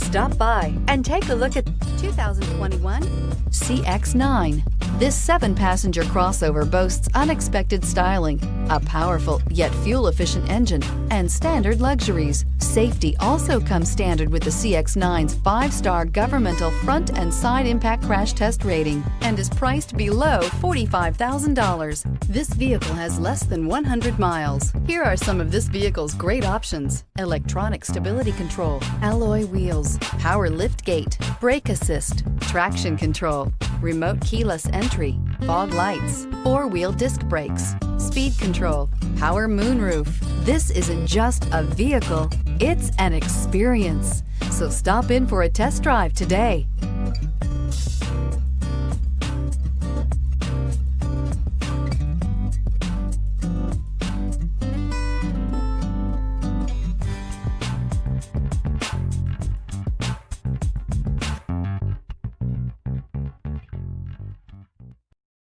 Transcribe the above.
Stop by and take a look at 2021 CX-9. This 7-passenger crossover boasts unexpected styling, a powerful yet fuel-efficient engine, and standard luxuries. Safety also comes standard with the CX-9's 5-star governmental front and side impact crash test rating and is priced below $45,000. This vehicle has less than 100 miles. Here are some of this vehicle's great options: electronic stability control, alloy wheels, power lift gate, brake assist, traction control, remote keyless entry, fog lights, 4-wheel disc brakes, speed control, power moonroof. This isn't just a vehicle, it's an experience. So stop in for a test drive today.